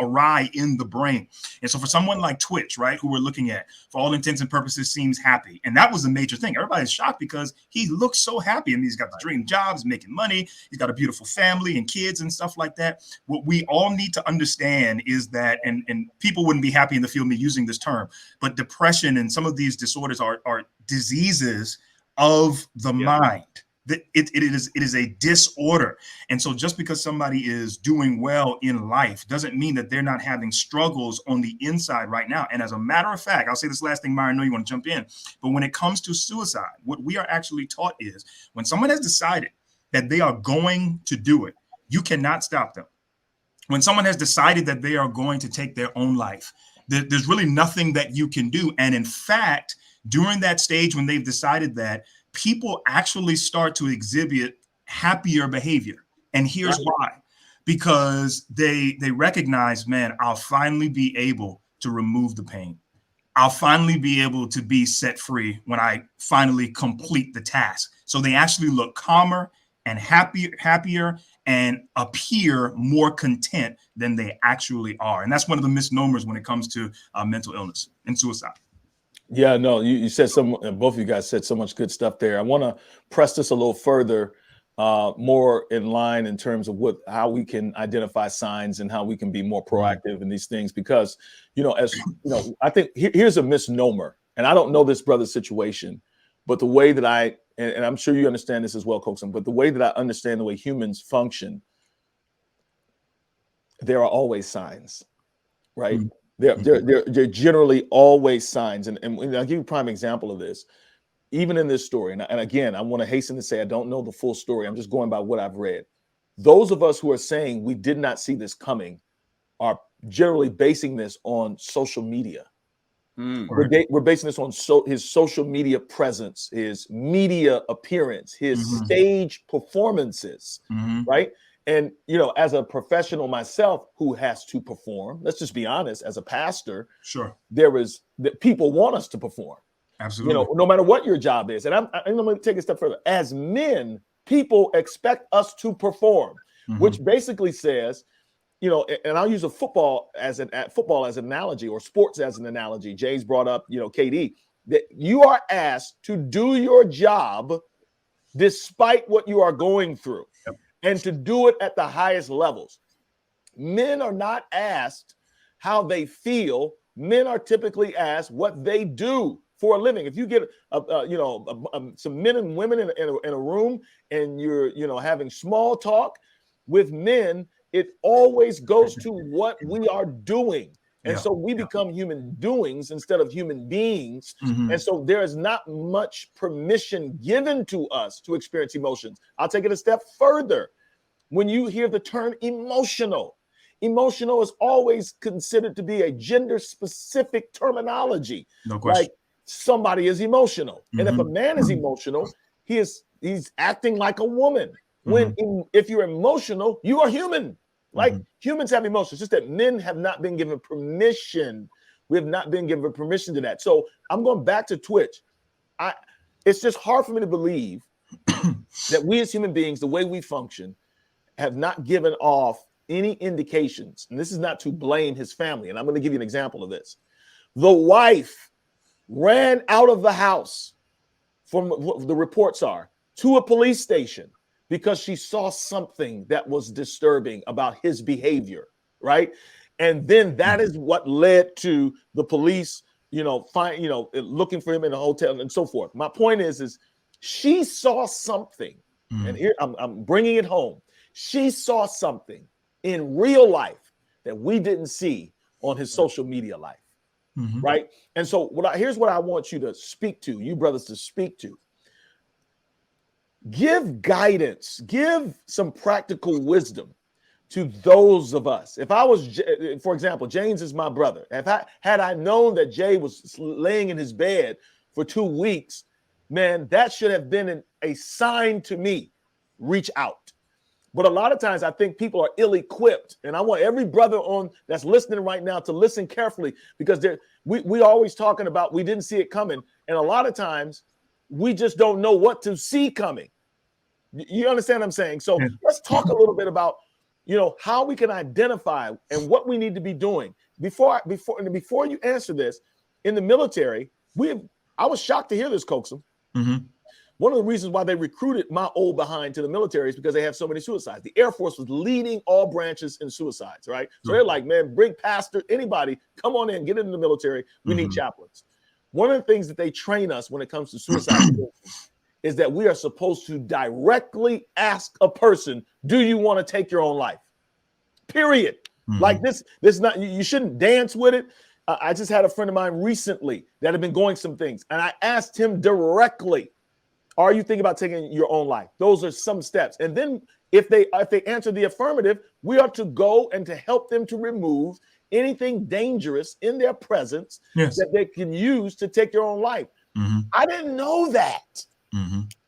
awry in the brain. And so for someone like Twitch, right, who we're looking at, for all intents and purposes, seems happy. And that was a major thing. Everybody's shocked because he looks so happy. I mean, he's got the dream job, he's making money, he's got a beautiful family and kids and stuff like that. What we all need to understand is that, and people wouldn't be happy in the field me using this term, but depression and some of these disorders are diseases of the mind. It is a disorder. And so just because somebody is doing well in life doesn't mean that they're not having struggles on the inside right now. And as a matter of fact, I'll say this last thing, Myron, I know you want to jump in, but when it comes to suicide, what we are actually taught is when someone has decided that they are going to do it, you cannot stop them. When someone has decided that they are going to take their own life, there's really nothing that you can do. And in fact, during that stage when they've decided that, people actually start to exhibit happier behavior. And here's why. Because they recognize, man, I'll finally be able to remove the pain. I'll finally be able to be set free when I finally complete the task. So they actually look calmer and happier and appear more content than they actually are. And that's one of the misnomers when it comes to mental illness and suicide. Yeah, no, you said both of you guys said so much good stuff there. I want to press this a little further, more in line in terms of how we can identify signs and how we can be more proactive in these things. Because, I think here's a misnomer, and I don't know this brother's situation, but the way that and I'm sure you understand this as well, Coaxum, but the way that I understand the way humans function, there are always signs, right? Mm-hmm. They're generally always signs. And I'll give you a prime example of this. Even in this story, and again, I want to hasten to say I don't know the full story. I'm just going by what I've read. Those of us who are saying we did not see this coming are generally basing this on social media. We're basing this on his social media presence, his media appearance, his stage performances, right? And, as a professional myself who has to perform, let's just be honest, as a pastor, sure, that people want us to perform. Absolutely. No matter what your job is. And I'm going to take it a step further. As men, people expect us to perform, which basically says, and I'll use football as an analogy, or sports as an analogy. Jay's brought up, KD, that you are asked to do your job despite what you are going through. Yep. And to do it at the highest levels. Men are not asked how they feel. Men are typically asked what they do for a living. If you get some men and women in a room and you're having small talk with men, it always goes to what we are doing. And so we become human doings instead of human beings. And so there is not much permission given to us to experience emotions. I'll take it a step further. When you hear the term emotional is always considered to be a gender-specific terminology. No question. Like somebody is emotional. And if a man is emotional, he's acting like a woman. If you're emotional, you are human. Like humans have emotions, just that men have not been given permission. We have not been given permission to that. So I'm going back to Twitch. It's just hard for me to believe that we as human beings, the way we function, have not given off any indications. And this is not to blame his family. And I'm going to give you an example of this. The wife ran out of the house, from what the reports are, to a police station, because she saw something that was disturbing about his behavior, right? And then that is what led to the police, looking for him in a hotel and so forth. My point is she saw something, and here I'm bringing it home. She saw something in real life that we didn't see on his social media life, right? And so here's what I want you to speak to, you brothers to speak to. Give guidance, give some practical wisdom to those of us. If I was, for example, James is my brother. Had I known that Jay was laying in his bed for 2 weeks, man, that should have been a sign to me. Reach out. But a lot of times I think people are ill-equipped, and I want every brother that's listening right now to listen carefully, because we always talking about we didn't see it coming, and a lot of times we just don't know what to see coming. You understand what I'm saying? So let's talk a little bit about, how we can identify and what we need to be doing. Before you answer this, in the military, I was shocked to hear this, Coaxum. One of the reasons why they recruited my old behind to the military is because they have so many suicides. The Air Force was leading all branches in suicides, right? So they're like, man, bring pastor, anybody, come on in, get into the military. We need chaplains. One of the things that they train us when it comes to suicide is that we are supposed to directly ask a person, do you want to take your own life? Period. Like this not, you shouldn't dance with it. I just had a friend of mine recently that had been going some things, and I asked him directly, are you thinking about taking your own life? Those are some steps. And then if they answer the affirmative, we are to go and to help them to remove anything dangerous in their presence that they can use to take their own life. I didn't know that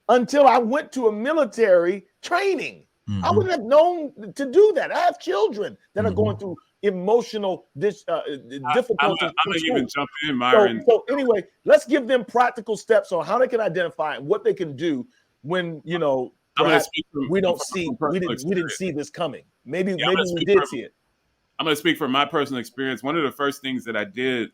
until I went to a military training. I wouldn't have known to do that. I have children that are going through emotional difficulties. I'm gonna even jump in, Myron. So anyway, let's give them practical steps on how they can identify and what they can do when we didn't see this coming. Maybe we did see it. I'm going to speak from my personal experience. One of the first things that I did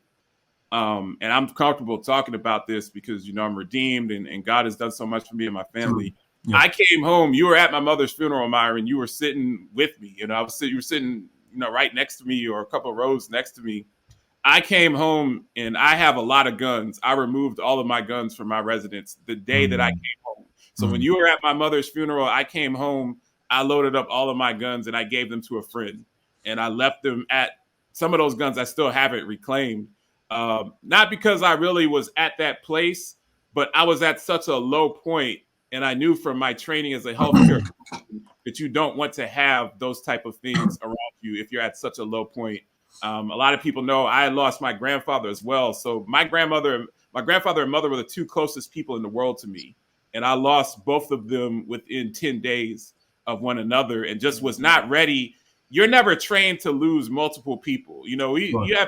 And I'm comfortable talking about this because, I'm redeemed and God has done so much for me and my family. Yeah. I came home. You were at my mother's funeral, Myron. You were sitting with me. You were sitting, right next to me or a couple of rows next to me. I came home and I have a lot of guns. I removed all of my guns from my residence the day that I came home. So when you were at my mother's funeral, I came home, I loaded up all of my guns and I gave them to a friend. And I left them at some of those guns I still haven't reclaimed. Not because I really was at that place, but I was at such a low point. And I knew from my training as a healthcare that you don't want to have those type of things around you if you're at such a low point. A lot of people know I lost my grandfather as well. So my grandfather and mother were the two closest people in the world to me. And I lost both of them within 10 days of one another and just was not ready. You're never trained to lose multiple people. You have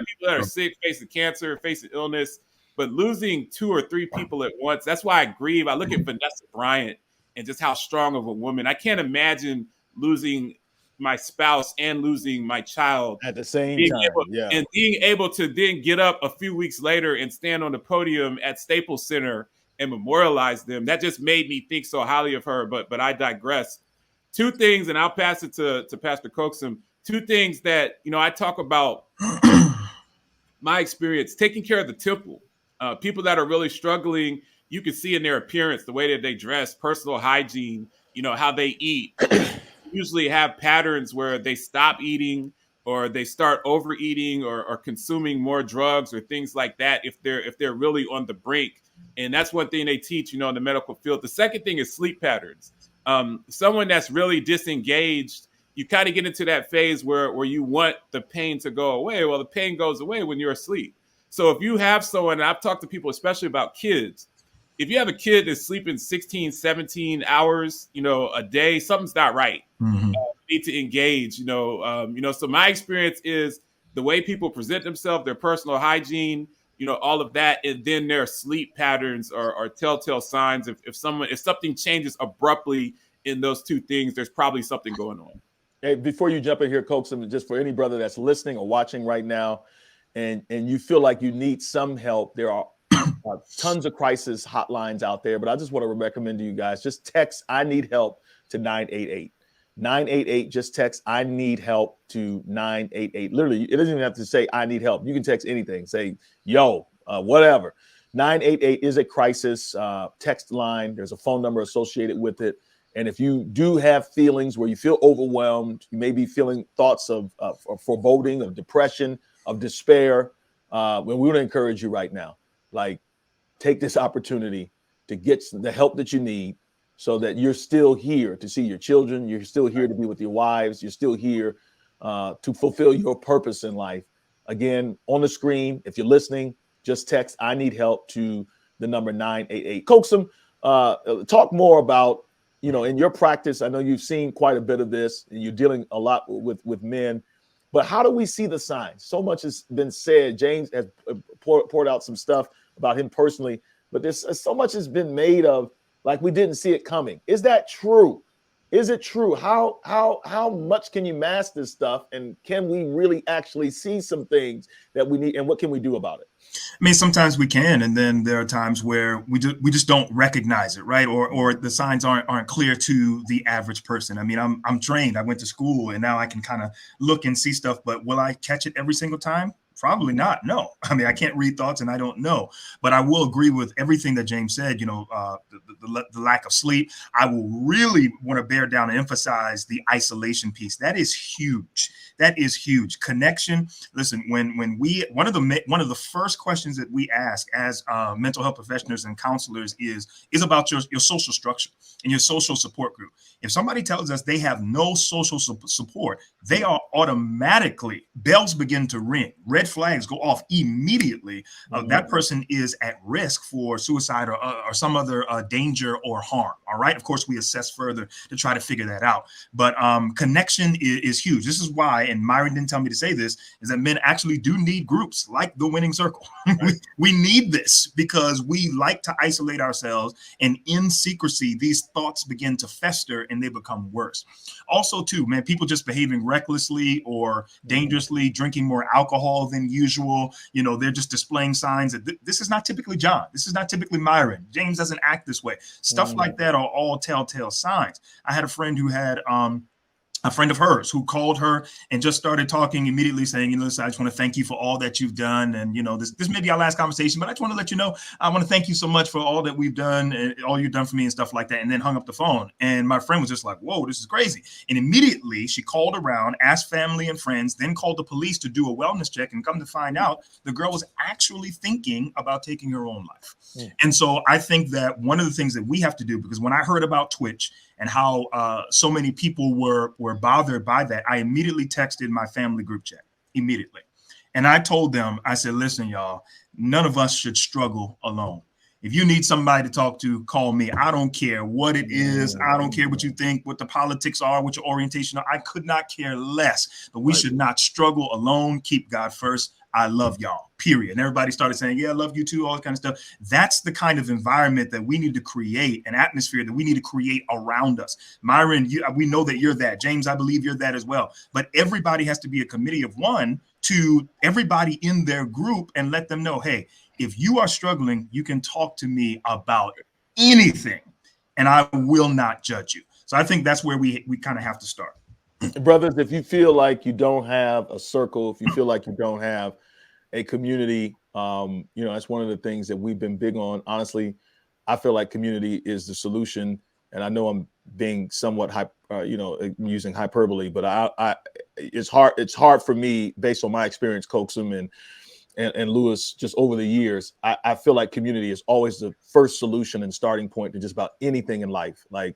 people that are sick, facing cancer, facing illness, but losing 2 or 3 people at once, that's why I grieve. I look at Vanessa Bryant and just how strong of a woman. I can't imagine losing my spouse and losing my child at the same time. And being able to then get up a few weeks later and stand on the podium at Staples Center and memorialize them. That just made me think so highly of her. But I digress. 2 things, and I'll pass it to Pastor Coaxum. 2 things that, I talk about my experience, taking care of the temple. People that are really struggling, you can see in their appearance, the way that they dress, personal hygiene, how they eat. Usually have patterns where they stop eating or they start overeating or consuming more drugs or things like that if they're really on the brink. And that's one thing they teach, in the medical field. The second thing is sleep patterns. Someone that's really disengaged, you kind of get into that phase where you want the pain to go away. Well, the pain goes away when you're asleep. So if you have someone, and I've talked to people, especially about kids, if you have a kid that's sleeping 16, 17 hours, a day, something's not right. Need to engage, so my experience is the way people present themselves, their personal hygiene, all of that, and then their sleep patterns are telltale signs. If something changes abruptly in those 2 things, there's probably something going on. Hey, before you jump in here, Coaxum, just for any brother that's listening or watching right now, and you feel like you need some help, there are tons of crisis hotlines out there, but I just want to recommend to you guys, just text "I need help" to 988. 988, just text "I need help" to 988. Literally, it doesn't even have to say "I need help." You can text anything, say "yo," whatever. 988 is a crisis text line. There's a phone number associated with it. And if you do have feelings where you feel overwhelmed, you may be feeling thoughts of foreboding, of depression, of despair, we want to encourage you right now, take this opportunity to get the help that you need so that you're still here to see your children. You're still here to be with your wives. You're still here to fulfill your purpose in life. Again, on the screen, if you're listening, just text "I need help" to the number 988. Coaxum, talk more about, in your practice. I know you've seen quite a bit of this and you're dealing a lot with men, but how do we see the signs? So much has been said. James has poured out some stuff about him personally, but there's so much has been made of like we didn't see it coming. Is that true? Is it true? How much can you mask this stuff, and can we really actually see some things that we need, and what can we do about it? I mean, sometimes we can, and then there are times where we just don't recognize it, right? Or the signs aren't clear to the average person. I mean, I'm trained. I went to school, and now I can kind of look and see stuff. But will I catch it every single time? Probably not. No. I mean, I can't read thoughts and I don't know, but I will agree with everything that James said, the lack of sleep. I will really want to bear down and emphasize the isolation piece. That is huge. That is huge. Connection. Listen, when one of the first questions that we ask as mental health professionals and counselors is about your social structure and your social support group. If somebody tells us they have no social support, they are automatically, bells begin to ring. Red flags go off immediately. That person is at risk for suicide or some other danger or harm. All right. Of course, we assess further to try to figure that out. But connection is huge. This is why, and Myron didn't tell me to say this, is that men actually do need groups like the Winning Circle. We need this because we like to isolate ourselves, and in secrecy, these thoughts begin to fester and they become worse. Also, too, man, people just behaving recklessly or dangerously, drinking more alcohol than usual. You know, they're just displaying signs that this is not typically John. This is not typically Myron. James doesn't act this way. Stuff like that are all telltale signs. I had a friend who had a friend of hers who called her and just started talking immediately saying, you know, listen, I just want to thank you for all that you've done. And, you know, this may be our last conversation, but I just want to let you know, I want to thank you so much for all that we've done and all you've done for me and stuff like that. And then hung up the phone. And my friend was just like, whoa, this is crazy. And immediately she called around, asked family and friends, then called the police to do a wellness check, and come to find out the girl was actually thinking about taking her own life. Yeah. And so I think that one of the things that we have to do, because when I heard about Twitch and how so many people were bothered by that, I immediately texted my family group chat immediately. And I told them, I said, listen, y'all, none of us should struggle alone. If you need somebody to talk to, call me. I don't care what it is. I don't care what you think, what the politics are, what your orientation are. I could not care less. But we should not struggle alone. Keep God first. I love y'all, period. And everybody started saying, yeah, I love you too, all that kind of stuff. That's the kind of environment that we need to create, an atmosphere that we need to create around us. Myron, we know that you're that. James, I believe you're that as well. But everybody has to be a committee of one to everybody in their group and let them know, hey, if you are struggling, you can talk to me about anything and I will not judge you. So I think that's where we kind of have to start. Brothers, if you feel like you don't have a circle, if you feel like you don't have a community, that's one of the things that we've been big on. Honestly, I feel like community is the solution. And I know I'm being somewhat using hyperbole, but it's hard for me based on my experience, Coaxum and Lewis, just over the years. I feel like community is always the first solution and starting point to just about anything in life. Like,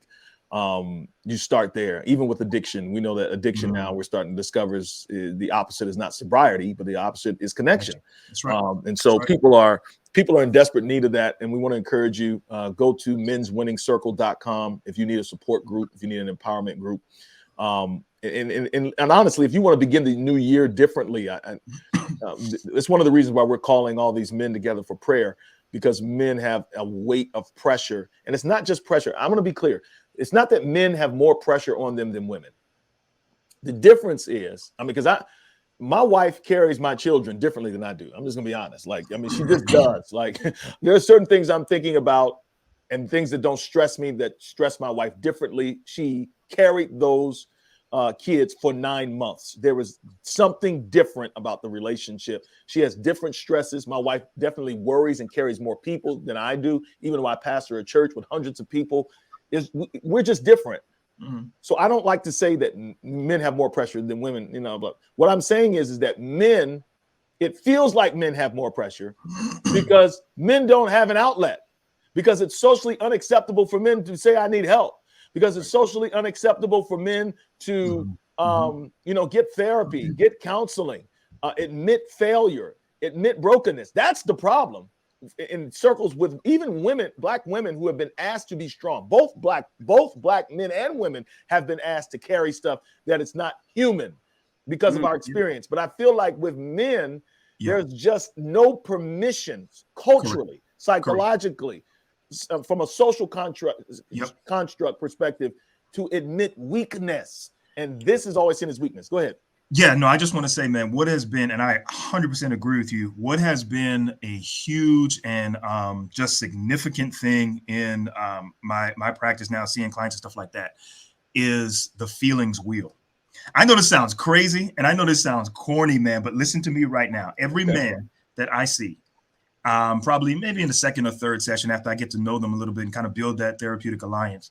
you start there. Even with addiction, we know that addiction now we're starting to discover the opposite is not sobriety, but the opposite is connection. That's right. And so people are in desperate need of that. And we want to encourage you, go to menswinningscircle.com if you need a support group, if you need an empowerment group. And honestly, if you want to begin the new year differently, it's one of the reasons why we're calling all these men together for prayer, because men have a weight of pressure. And it's not just pressure. I'm going to be clear. It's not that men have more pressure on them than women. The difference is, because my wife carries my children differently than I do. I'm just gonna be honest. She just does. There are certain things I'm thinking about and things that don't stress me that stress my wife differently. She carried those kids for 9 months. There was something different about the relationship. She has different stresses. My wife definitely worries and carries more people than I do, even though I pastor a church with hundreds of people. We're just different. Mm-hmm. So I don't like to say that men have more pressure than women, but what I'm saying is that men, it feels like men have more pressure because men don't have an outlet, because it's socially unacceptable for men to say, I need help, because it's socially unacceptable for men to, get therapy, get counseling, admit failure, admit brokenness. That's the problem. In circles with even women, black women who have been asked to be strong. Both black men and women have been asked to carry stuff that it's not human because of our experience. But I feel like with men, there's just no permission culturally, psychologically, from a social construct perspective to admit weakness. And this is always seen as weakness. Go ahead. Yeah, no, I just want to say, man, what has been, and I 100% agree with you, what has been a huge and just significant thing in my practice now, seeing clients and stuff like that, is the feelings wheel. I know this sounds crazy, and I know this sounds corny, man, but listen to me right now. Every man that I see, probably maybe in the second or third session after I get to know them a little bit and kind of build that therapeutic alliance,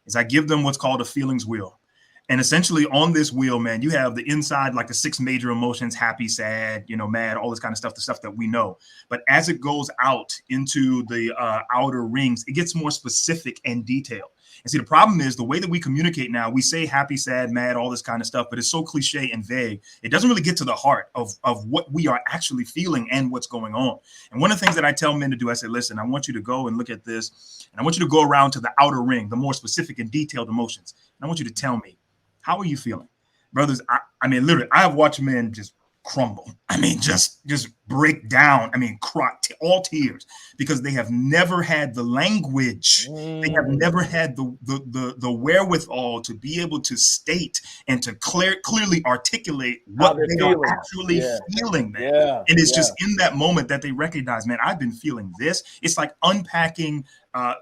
is I give them what's called a feelings wheel. And essentially on this wheel, man, you have the inside, like the 6 major emotions: happy, sad, mad, all this kind of stuff, the stuff that we know. But as it goes out into the outer rings, it gets more specific and detailed. And see, the problem is the way that we communicate now, we say happy, sad, mad, all this kind of stuff, but it's so cliche and vague. It doesn't really get to the heart of what we are actually feeling and what's going on. And one of the things that I tell men to do, I say, listen, I want you to go and look at this, and I want you to go around to the outer ring, the more specific and detailed emotions. And I want you to tell me, how are you feeling? Brothers, I mean, literally, I have watched men just crumble. I mean, just break down. I mean, cry, all tears, because they have never had the language. They have never had the wherewithal to be able to state and to clearly articulate what they are actually feeling, man. And it's just in that moment that they recognize, man, I've been feeling this. It's like unpacking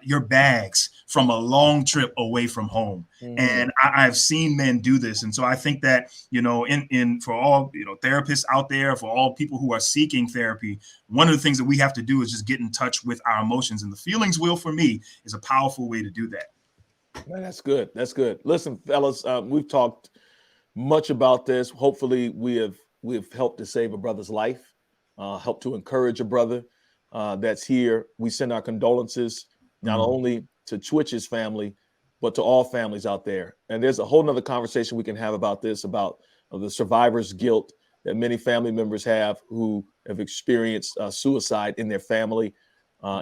your bags from a long trip away from home. And I've seen men do this. And so I think that, in for all, therapists out there, for all people who are seeking therapy, one of the things that we have to do is just get in touch with our emotions. And the feelings wheel, for me, is a powerful way to do that. Man, that's good. That's good. Listen, fellas, we've talked much about this. Hopefully we have helped to save a brother's life, helped to encourage a brother that's here. We send our condolences not only to Twitch's family, but to all families out there. And there's a whole nother conversation we can have about this, about the survivor's guilt that many family members have who have experienced suicide in their family.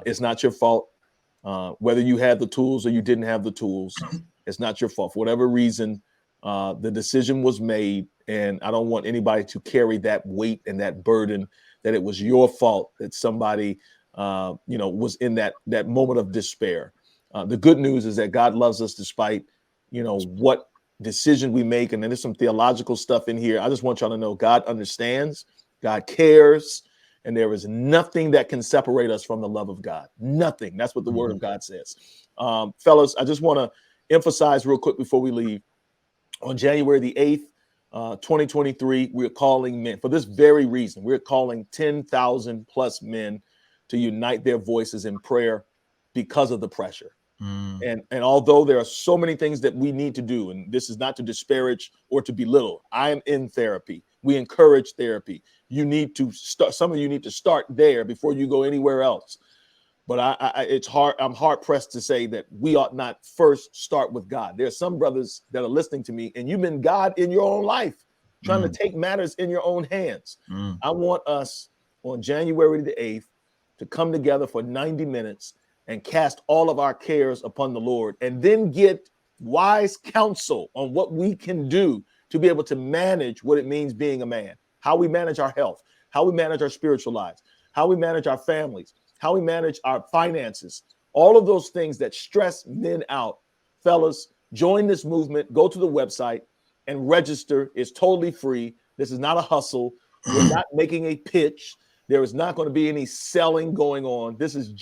It's not your fault. Whether you had the tools or you didn't have the tools, it's not your fault. For whatever reason, the decision was made, and I don't want anybody to carry that weight and that burden that it was your fault that somebody was in that moment of despair. The good news is that God loves us despite, what decision we make. And then there's some theological stuff in here. I just want y'all to know God understands, God cares, and there is nothing that can separate us from the love of God. Nothing. That's what the word of God says. Fellas, I just want to emphasize real quick before we leave. On January the 8th, 2023, we're calling men for this very reason. We're calling 10,000 plus men to unite their voices in prayer because of the pressure. And although there are so many things that we need to do, and this is not to disparage or to belittle, I am in therapy. We encourage therapy. You need to start. Some of you need to start there before you go anywhere else. But it's hard. I'm hard pressed to say that we ought not first start with God. There are some brothers that are listening to me, and you've been God in your own life, trying to take matters in your own hands. I want us on January the 8th to come together for 90 minutes and cast all of our cares upon the Lord, and then get wise counsel on what we can do to be able to manage what it means being a man, how we manage our health, how we manage our spiritual lives, how we manage our families, how we manage our finances, all of those things that stress men out. Fellas, join this movement. Go to the website and register. It's totally free. This is not a hustle. We're not making a pitch. There is not going to be any selling going on. This is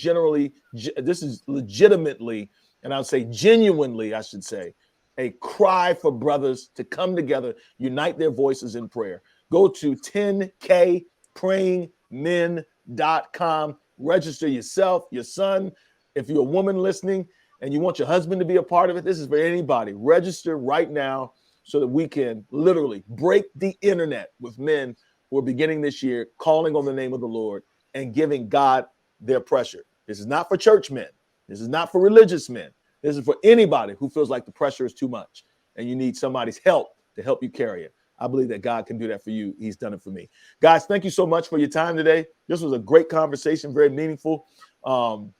legitimately, and I would say genuinely, I should say, a cry for brothers to come together, unite their voices in prayer. Go to 10kprayingmen.com. Register yourself, your son. If you're a woman listening and you want your husband to be a part of it, this is for anybody. Register right now so that we can literally break the internet with men who are beginning this year, calling on the name of the Lord and giving God their pressure. This is not for church men. This is not for religious men. This is for anybody who feels like the pressure is too much and you need somebody's help to help you carry it. I believe that God can do that for you. He's done it for me. Guys, thank you so much for your time today. This was a great conversation, very meaningful. And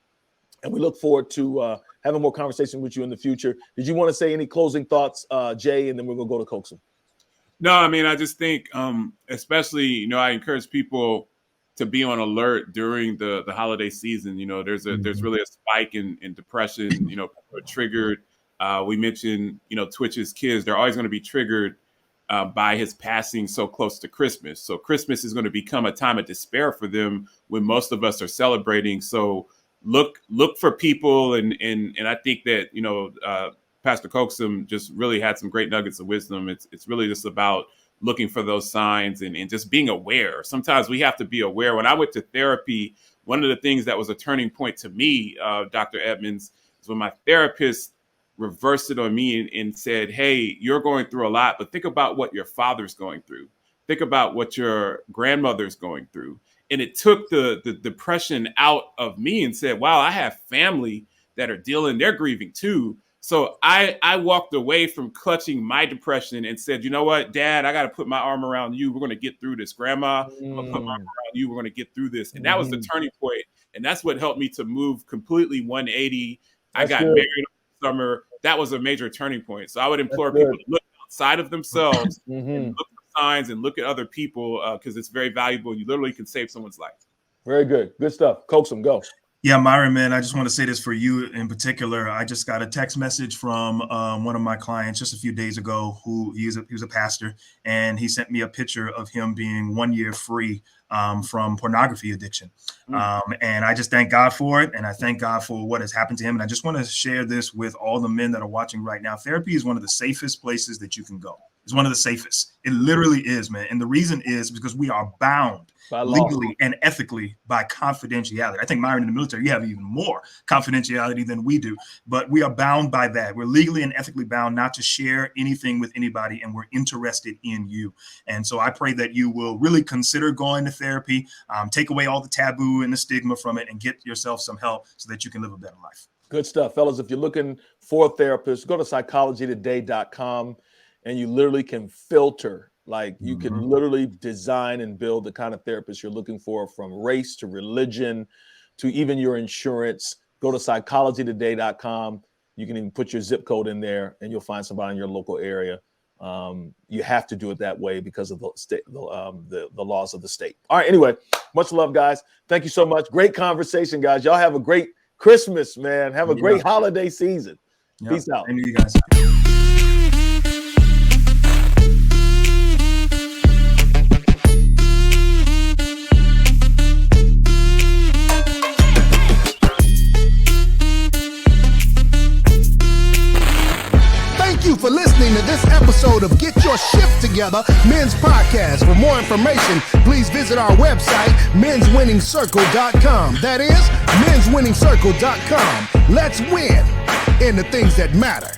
we look forward to having more conversation with you in the future. Did you want to say any closing thoughts, Jay? And then we're going to go to Coaxum. No, I mean, I just think, especially, I encourage people to be on alert during the holiday season. There's really a spike in depression. People are triggered. We mentioned, Twitch's kids. They're always going to be triggered by his passing so close to Christmas. So Christmas is going to become a time of despair for them when most of us are celebrating. So look for people, and I think that Pastor Coaxum just really had some great nuggets of wisdom. It's really just about looking for those signs and just being aware. Sometimes we have to be aware. When I went to therapy, one of the things that was a turning point to me, Dr. Edmonds, is when my therapist reversed it on me and said, hey, you're going through a lot, but think about what your father's going through. Think about what your grandmother's going through. And it took the depression out of me and said, wow, I have family that are they're grieving too. So I walked away from clutching my depression and said, you know what, Dad, I got to put my arm around you. We're going to get through this. Grandma, I'm going to put my arm around you. We're going to get through this. And that was the turning point. And that's what helped me to move completely 180. I got married in the summer. That was a major turning point. So I would implore people to look outside of themselves and look for signs and look at other people because it's very valuable. You literally can save someone's life. Very good. Good stuff. Coaxum, go. Yeah, Myron, man, I just want to say this for you in particular. I just got a text message from one of my clients just a few days ago who he was a pastor, and he sent me a picture of him being 1 year free from pornography addiction. And I just thank God for it. And I thank God for what has happened to him. And I just want to share this with all the men that are watching right now. Therapy is one of the safest places that you can go. It's one of the safest. It literally is, man. And the reason is because we are bound legally and ethically by confidentiality. I think, Myron, in the military, you have even more confidentiality than we do, but we are bound by that. We're legally and ethically bound not to share anything with anybody, and we're interested in you. And so I pray that you will really consider going to therapy, take away all the taboo and the stigma from it, and get yourself some help so that you can live a better life. Good stuff, fellas. If you're looking for a therapist, go to psychologytoday.com, and you literally can filter. Like you can literally design and build the kind of therapist you're looking for, from race to religion to even your insurance. Go to psychologytoday.com. You can even put your zip code in there and you'll find somebody in your local area. You have to do it that way because of the state, the laws of the state. All right. Anyway, much love, guys. Thank you so much. Great conversation, guys. Y'all have a great Christmas, man. Have a great holiday season. Peace out. Thank you, guys. For listening to this episode of Get Your Shift Together Men's Podcast. For more information, please visit our website, menswinningscircle.com. That is, menswinningscircle.com. Let's win in the things that matter.